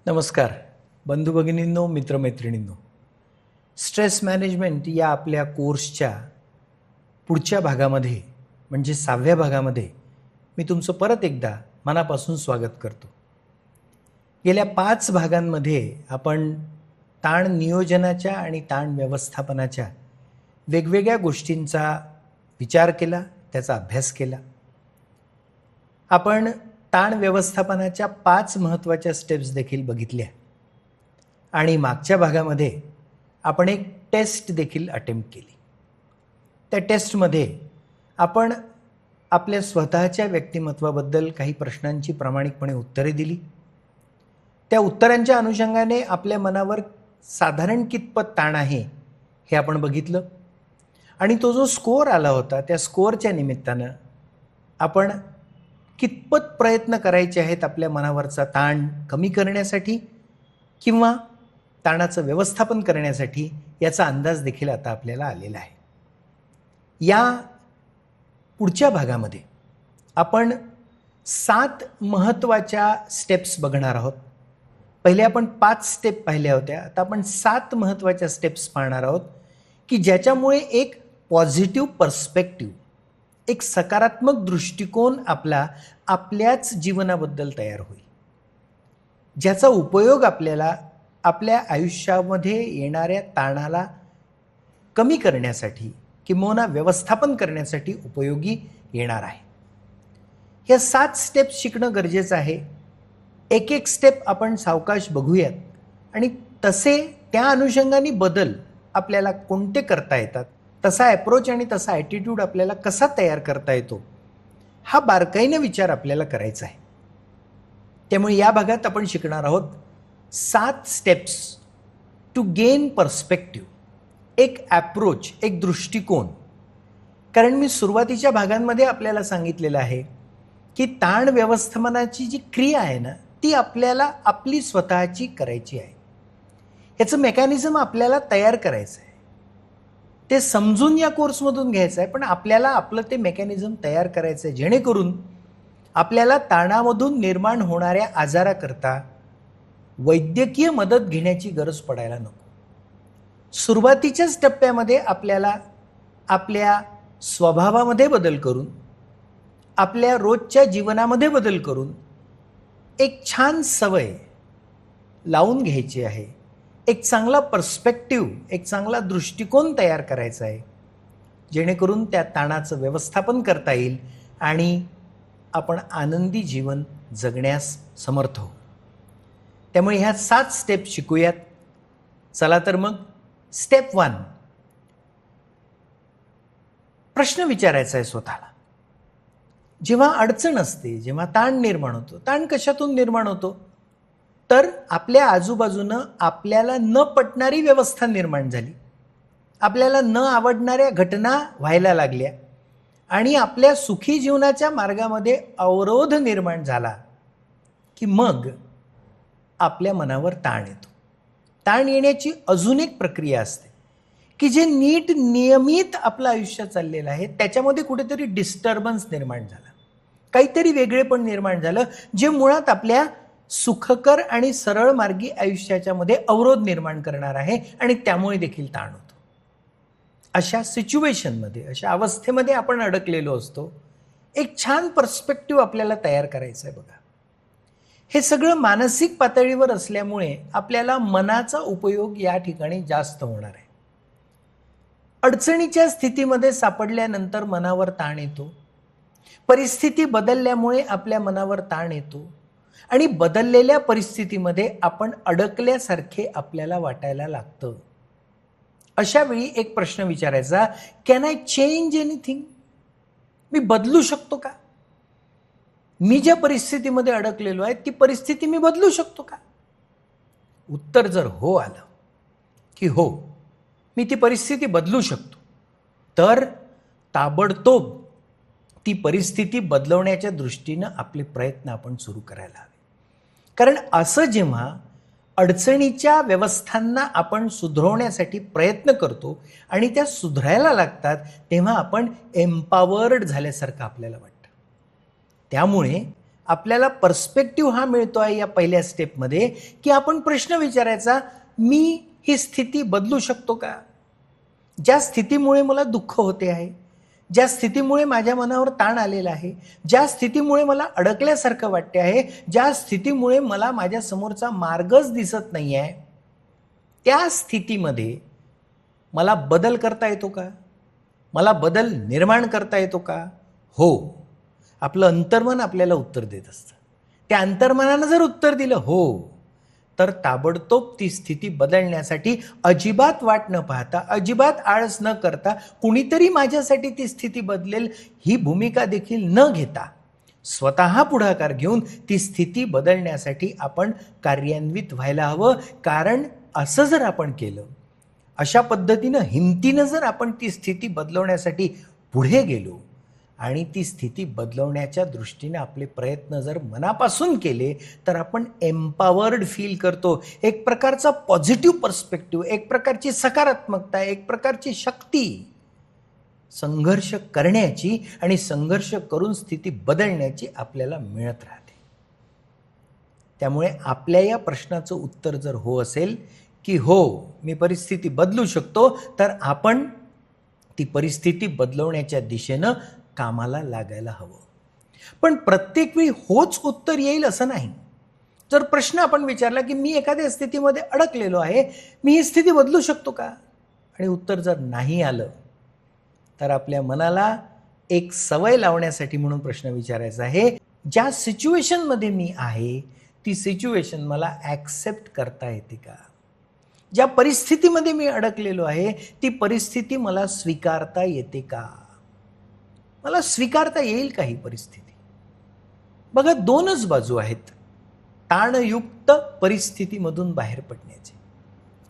नमस्कार बंधू भगिनींनो, मित्रमैत्रिणींनो. Stress management या आपल्या कोर्सच्या पुढच्या भागामध्ये म्हणजे 6व्या भागामध्ये मी तुमचं परत एकदा मनापासून स्वागत करतो. गेल्या 5 भागांमध्ये आपण ताण नियोजनाच्या आणि ताण व्यवस्थापनाच्या वेगवेगळ्या गोष्टींचा विचार केला, त्याचा अभ्यास केला. आपण ताण व्यवस्थापनाच्या 5 महत्त्वाच्या स्टेप्स देखील बघितल्या आणि मागच्या भागामध्ये आपण एक टेस्ट देखील अटेम्प्ट केली. त्या टेस्टमध्ये आपण आपल्या स्वतःच्या व्यक्तिमत्वाबद्दल काही प्रश्नांची प्रामाणिकपणे उत्तरे दिली. त्या उत्तरांच्या अनुषंगाने आपल्या मनावर साधारण कितपत ताण आहे हे आपण बघितलं आणि तो जो स्कोअर आला होता त्या स्कोअरच्या निमित्तानं आपण कितपत प्रयत्न करायचे आहेत आपल्या मनावरचा ताण कमी करण्यासाठी किंवा ताणाचं व्यवस्थापन करण्यासाठी याचा अंदाज देखील आता आपल्याला आलेला आहे. या पुढच्या भागामध्ये आपण 7 महत्त्वाच्या स्टेप्स बघणार आहोत. पहिले आपण 5 स्टेप पाहिल्या होत्या, आता आपण 7 महत्त्वाच्या स्टेप्स पाहणार आहोत की ज्याच्यामुळे एक पॉझिटिव्ह पर्स्पेक्टिव्ह, एक सकारात्मक दृष्टिकोन आपल्याच जीवनाबद्दल तयार होईल, ज्याचा उपयोग आपल्याला आपल्या आयुष्यामध्ये येणाऱ्या ताणाला कमी करण्यासाठी किंवा व्यवस्थापन करण्यासाठी उपयोगी येणार आहे. या 7 स्टेप्स शिकणं गरजेचं आहे. एक एक स्टेप आपण सावकाश बघूयात आणि तसे त्या अनुषंगाने बदल आपल्याला कोणते करता येतात, तसा ॲप्रोच आणि तसा ॲटिट्यूड आपल्याला कसा तयार करता येतो हा बारकाईने विचार आपल्याला करायचा आहे. त्यामुळे या भागात आपण शिकणार आहोत 7 स्टेप्स टू गेन पर्स्पेक्टिव्ह, एक ॲप्रोच, एक दृष्टिकोन. कारण मी सुरुवातीच्या भागांमध्ये आपल्याला सांगितलेलं आहे की ताण व्यवस्थापनाची जी क्रिया आहे ना ती आपल्याला आपली स्वतःची करायची आहे. याचं मेकॅनिझम आपल्याला तयार करायचं आहे, ते समजून या कोर्समधून घ्यायचं आहे, पण आपल्याला आपलं ते मेकॅनिझम तयार करायचं आहे जेणेकरून आपल्याला ताणामधून निर्माण होणाऱ्या आजाराकरता वैद्यकीय मदत घेण्याची गरज पडायला नको. सुरुवातीच्याच टप्प्यामध्ये आपल्याला आपल्या स्वभावामध्ये बदल करून, आपल्या रोजच्या जीवनामध्ये बदल करून एक छान सवय लावून घ्यायची आहे. एक चांगला पर्स्पेक्टिव्ह, एक चांगला दृष्टिकोन तयार करायचा आहे जेणेकरून त्या ताणाचं व्यवस्थापन करता येईल आणि आपण आनंदी जीवन जगण्यास समर्थ होऊ. त्यामुळे ह्या 7 स्टेप शिकूयात. चला तर मग स्टेप 1, प्रश्न विचारायचा आहे स्वतःला. जेव्हा अडचण असते, जेव्हा ताण निर्माण होतो, ताण कशातून निर्माण होतो तर आपल्या आजूबाजूनं आपल्याला न पटणारी व्यवस्था निर्माण झाली, आपल्याला न आवडणाऱ्या घटना व्हायला लागल्या आणि आपल्या सुखी जीवनाच्या मार्गामध्ये अवरोध निर्माण झाला की मग आपल्या मनावर ताण येतो. ताण येण्याची अजून एक प्रक्रिया असते की जे नीट नियमित आपलं आयुष्य चाललेलं आहे त्याच्यामध्ये कुठेतरी डिस्टर्बन्स निर्माण झाला, काहीतरी वेगळेपण निर्माण झालं जे मुळात आपल्या सुखकर आणि सरळ मार्गी आयुष्याच्या मध्ये अवरोध निर्माण करणार आहे आणि त्यामुळे देखील ताण होतो. अशा सिच्युएशनमध्ये, अशा अवस्थेमध्ये आपण अडकलेलो असतो. एक छान पर्स्पेक्टिव्ह आपल्याला तयार करायचं आहे. बघा, हे सगळं मानसिक पातळीवर असल्यामुळे आपल्याला मनाचा उपयोग या ठिकाणी जास्त होणार आहे. अडचणीच्या स्थितीमध्ये सापडल्यानंतर मनावर ताण येतो, परिस्थिती बदलल्यामुळे आपल्या मनावर ताण येतो आणि बदललेल्या परिस्थितीमध्ये आपण अडकल्यासारखे आपल्याला वाटायला लागतं. अशा वेळी एक प्रश्न विचारायचा, कॅन आय चेंज एनिथिंग? मी बदलू शकतो का? मी ज्या परिस्थितीमध्ये अडकलेलो आहे ती परिस्थिती मी बदलू शकतो का? उत्तर जर हो आलं की हो, मी ती परिस्थिती बदलू शकतो, तर ताबडतोब ती परिस्थिती बदलवण्याच्या दृष्टीनं आपले प्रयत्न आपण सुरू करायला हवे. कारण असं जेव्हा अडचणीच्या व्यवस्थांना आपण सुधारवण्यासाठी प्रयत्न करतो आणि त्या सुधारायला लागतात तेव्हा आपण एम्पावर्ड झाल्यासारखं आपल्याला वाटतं. त्यामुळे आपल्याला पर्स्पेक्टिव्ह हा मिळतो आहे या पहिल्या स्टेपमध्ये, की आपण प्रश्न विचारायचा, मी ही स्थिती बदलू शकतो का? ज्या स्थितीमुळे मला दुःख होते आहे, ज्या स्थितीमुळे माझ्या मनावर ताण आलेला आहे, ज्या स्थितीमुळे मला अडकल्यासारखं वाटते आहे, ज्या स्थितीमुळे मला माझ्या समोरचा मार्गच दिसत नाही आहे, त्या स्थितीमध्ये मला बदल करता येतो का? मला बदल निर्माण करता येतो का? हो. आपलं अंतर्मन आपल्याला उत्तर देत असतं. त्या अंतर्मनानं जर उत्तर दिलं हो, तर ताबडतोब ती स्थिती बदलण्यासाठी अजिबात वाट न पाहता, अजिबात आळस न करता, कुणीतरी माझ्यासाठी ती स्थिती बदलेल ही भूमिका देखील न घेता, स्वतः पुढाकार घेऊन ती स्थिती बदलण्यासाठी आपण कार्यान्वित व्हायला हवं. कारण असं जर आपण केलं, अशा पद्धतीनं हिमतीनं जर आपण ती स्थिती बदलवण्यासाठी पुढे गेलो आणि ती स्थिती बदलवण्याच्या दृष्टीने आपले प्रयत्न जर मनापासून केले, तर आपण एम्पावर्ड फील करतो. एक प्रकारचा पॉझिटिव्ह पर्स्पेक्टिव्ह, एक प्रकारची सकारात्मकता, एक प्रकारची शक्ती संघर्ष करण्याची आणि संघर्ष करून स्थिती बदलण्याची आपल्याला मिळत राहते. त्यामुळे आपल्या या प्रश्नाचं उत्तर जर हो असेल की हो, मी परिस्थिती बदलू शकतो, तर आपण ती परिस्थिती बदलवण्याच्या दिशेनं कामाला लागायला हवं. पण प्रत्येक वेळी होच उत्तर येईल असं नाही. जर प्रश्न आपण विचारला की मी एखाद्या स्थितीमध्ये अडकलेलो आहे, मी ही स्थिती बदलू शकतो का? आणि उत्तर जर नाही आलं, तर आपल्या मनाला एक सवय लावण्यासाठी म्हणून प्रश्न विचारायचा आहे, ज्या सिच्युएशनमध्ये मी आहे, ती सिच्युएशन मला ॲक्सेप्ट करता येते का? ज्या परिस्थितीमध्ये मी अडकलेलो आहे, ती परिस्थिती मला स्वीकारता येते का? मला स्वीकारता येईल का ही परिस्थिती? बघा, दोनच बाजू आहेत ताणयुक्त परिस्थितीमधून बाहेर पडण्याचे.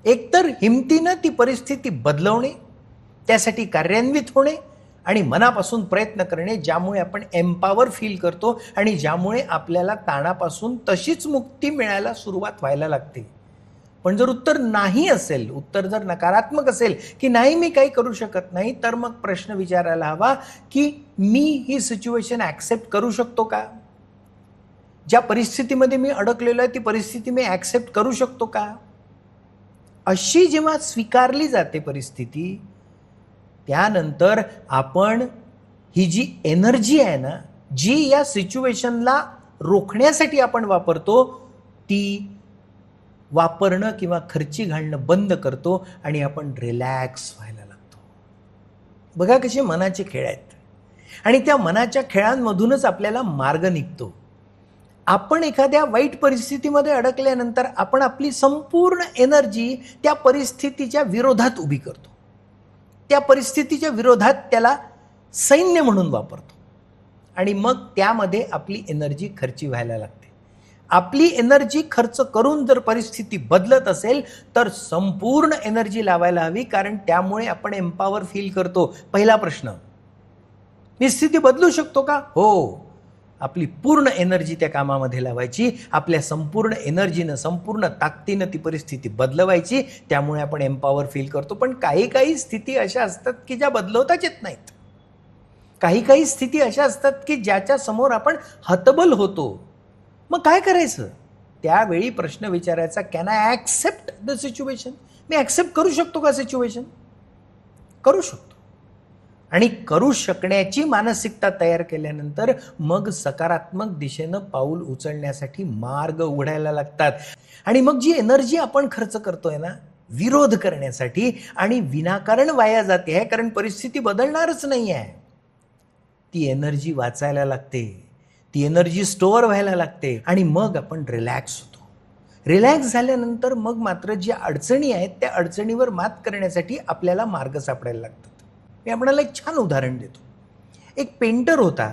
एकतर हिमतीनं ती परिस्थिती बदलवणे, त्यासाठी कार्यान्वित होणे आणि मनापासून प्रयत्न करणे, ज्यामुळे आपण एम्पावर फील करतो आणि ज्यामुळे आपल्याला ताणापासून तशीच मुक्ती मिळायला सुरुवात व्हायला लागते. पण जर उत्तर नाही असेल, उत्तर जर नकारात्मक असेल की नाही मी काही करू शकत नाही, तर मग प्रश्न विचारायला हवा की मी ही सिच्युएशन ॲक्सेप्ट करू शकतो का? ज्या परिस्थितीमध्ये मी अडकलेलो आहे, ती परिस्थिती मी ॲक्सेप्ट करू शकतो का? अशी जेव्हा स्वीकारली जाते परिस्थिती, त्यानंतर आपण ही जी एनर्जी आहे ना, जी या सिच्युएशनला रोखण्यासाठी आपण वापरतो, ती वापरणं किंवा खर्ची घालणं बंद करतो आणि आपण रिलॅक्स व्हायला लागतो. बघा कसे मनाचे खेळ आहेत आणि त्या मनाच्या खेळांमधूनच आपल्याला मार्ग निघतो. आपण एखाद्या वाईट परिस्थितीमध्ये अडकल्यानंतर आपण आपली संपूर्ण एनर्जी त्या परिस्थितीच्या विरोधात उभी करतो. त्या परिस्थितीच्या विरोधात त्याला सैन्य म्हणून वापरतो आणि मग त्यामध्ये आपली एनर्जी खर्ची व्हायला लागते. आपली एनर्जी खर्च करून जर परिस्थिती बदलत असेल, तर संपूर्ण एनर्जी लावायला हवी, कारण त्यामुळे आपण एम्पावर फील करतो. पहिला प्रश्न, मी स्थिती बदलू शकतो का? हो. आपली पूर्ण एनर्जी त्या कामामध्ये लावायची, आपल्या संपूर्ण एनर्जीनं, संपूर्ण ताकदीनं ती परिस्थिती बदलवायची, त्यामुळे आपण एम्पावर फील करतो. पण काही स्थिती अशा असतात की ज्या बदलवताच येत नाहीत. काही स्थिती अशा असतात की ज्याच्या समोर आपण हतबल होतो. मग काय करायचं? त्यावेळी प्रश्न विचारायचा, can I accept the situation? Me accept करू शकतो का सिच्युएशन? करू शकतो. आणि करू शकण्याची मानसिकता तयार केल्यानंतर मग सकारात्मक दिशेनं पाऊल उचलण्यासाठी मार्ग उघडायला लागतात. आणि मग जी एनर्जी आपण खर्च करतोय ना विरोध करण्यासाठी, आणि विनाकारण वाया जाते आहे, कारण परिस्थिती बदलणारच नाही आहे, ती एनर्जी वाचायला लागते, ती एनर्जी स्टोअर व्हायला लागते आणि मग आपण रिलॅक्स होतो. रिलॅक्स झाल्यानंतर मग मात्र ज्या अडचणी आहेत त्या अडचणीवर मात करण्यासाठी आपल्याला मार्ग सापडायला लागतात. मी आपल्याला एक छान उदाहरण देतो. एक पेंटर होता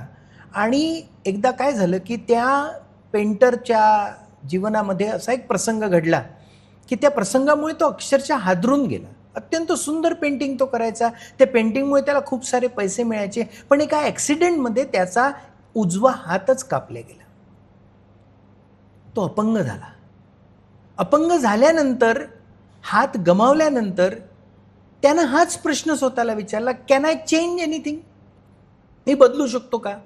आणि एकदा काय झालं की त्या पेंटरच्या जीवनामध्ये असा एक प्रसंग घडला की त्या प्रसंगामुळे तो अक्षरशः हादरून गेला. अत्यंत सुंदर पेंटिंग तो करायचा, त्या पेंटिंगमुळे त्याला खूप सारे पैसे मिळायचे, पण एका ॲक्सिडेंटमध्ये त्याचा उजवा हातच कापला गेला. तो अपंग झाला. अपंग झाल्यानंतर, हात गमावल्यानंतर त्यानं हाच प्रश्न स्वतःला विचारला, कॅन आय चेंज एनिथिंग? मी बदलू शकतो का?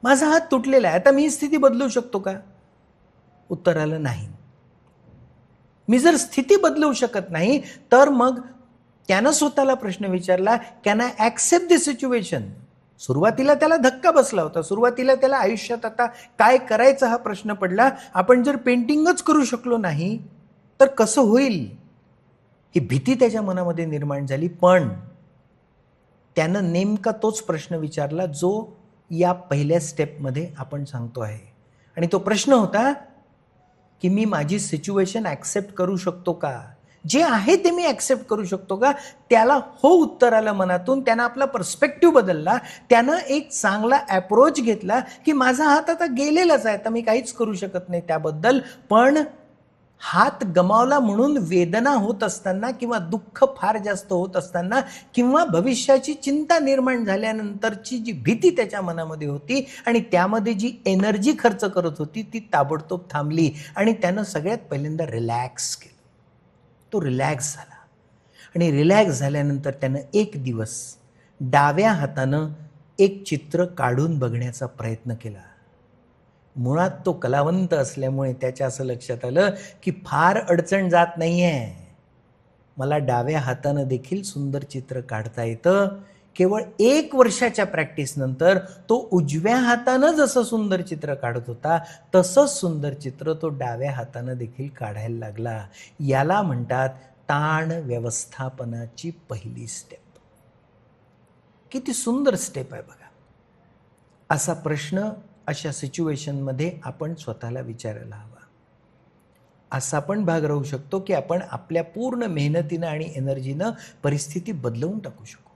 माझा हात तुटलेला आहे, आता मी ही स्थिती बदलू शकतो का? उत्तर आलं नाही. मी जर स्थिती बदलवू शकत नाही तर मग त्यानं स्वतःला प्रश्न विचारला, can I accept this situation? सुरुवातीला त्याला धक्का बसला होता, सुरुवातीला त्याला आयुष्यात आता काय करायचं हा प्रश्न पडला. आपण जर पेंटिंगच करू शकलो नाही तर कसं होईल, ही भीती त्याच्या मनामध्ये निर्माण झाली. पण त्यानं नेमका तोच प्रश्न विचारला जो या पहिल्या स्टेपमध्ये आपण सांगतो आहे. आणि तो प्रश्न होता की मी माझी सिच्युएशन ॲक्सेप्ट करू शकतो का? जे आहे ते मी ॲक्सेप्ट करू शकतो का? त्याला हो उत्तर आलं मनातून. त्यानं आपला पर्स्पेक्टिव्ह बदलला. त्यानं एक चांगला ॲप्रोच घेतला की माझा हात आता गेलेलाच आहे, आता मी काहीच करू शकत नाही त्याबद्दल. पण हात गमावला म्हणून वेदना होत असताना किंवा दुःख फार जास्त होत असताना किंवा भविष्याची चिंता निर्माण झाल्यानंतरची जी भीती त्याच्या मनामध्ये होती आणि त्यामध्ये जी एनर्जी खर्च करत होती ती ताबडतोब थांबली आणि त्यानं सगळ्यात पहिल्यांदा रिलॅक्स केलं. तो रिलॅक्स झाला आणि रिलॅक्स झाल्यानंतर त्यानं एक दिवस डाव्या हातानं एक चित्र काढून बघण्याचा प्रयत्न केला. मुळात तो कलावंत असल्यामुळे त्याच्या असं लक्षात आलं की फार अडचण जात नाहीये, मला डाव्या हातानं देखील सुंदर चित्र काढता येतं. केवळ 1 वर्षाच्या प्रॅक्टिसनंतर तो उजव्या हातानं जसं सुंदर चित्र काढत होता तसंच सुंदर चित्र तो डाव्या हातानं देखील काढायला लागला. याला म्हणतात ताण व्यवस्थापनाची पहिली स्टेप. किती सुंदर स्टेप आहे बघा. असा प्रश्न अशा सिच्युएशनमध्ये आपण स्वतःला विचारायला हवा. असा पण भाग राहू शकतो की आपण आपल्या पूर्ण मेहनतीनं आणि एनर्जीनं परिस्थिती बदलवून टाकू शकू.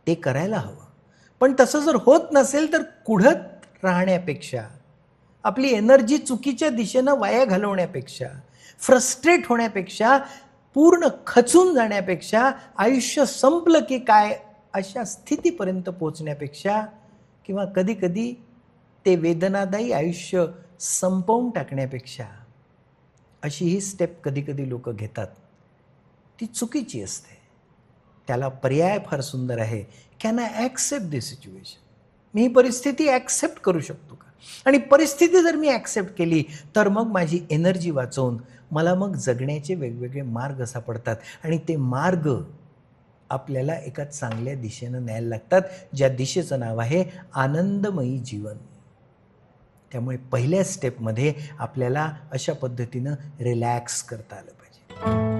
ते करायला हवं. पण तसं जर होत नसेल तर कुढत राहण्यापेक्षा, आपली एनर्जी चुकीच्या दिशेनं वाया घालवण्यापेक्षा, फ्रस्ट्रेट होण्यापेक्षा, पूर्ण खचून जाण्यापेक्षा, आयुष्य संपलं की काय अशा स्थितीपर्यंत पोहोचण्यापेक्षा किंवा कधी ते वेदनादायी आयुष्य संपवून टाकण्यापेक्षा अशी ही स्टेप कधी लोक घेतात. ती चुकीची असते. त्याला पर्याय फार सुंदर आहे. Can I accept this situation? मी ही परिस्थिती ॲक्सेप्ट करू शकतो का? आणि परिस्थिती जर मी ॲक्सेप्ट केली तर मग माझी एनर्जी वाचवून मला मग जगण्याचे वेगवेगळे मार्ग सापडतात आणि ते मार्ग आपल्याला एका चांगल्या दिशेनं न्यायला लागतात, ज्या दिशेचं नाव आहे आनंदमयी जीवन. त्यामुळे पहिल्या स्टेपमध्ये आपल्याला अशा पद्धतीनं रिलॅक्स करता आलं पाहिजे.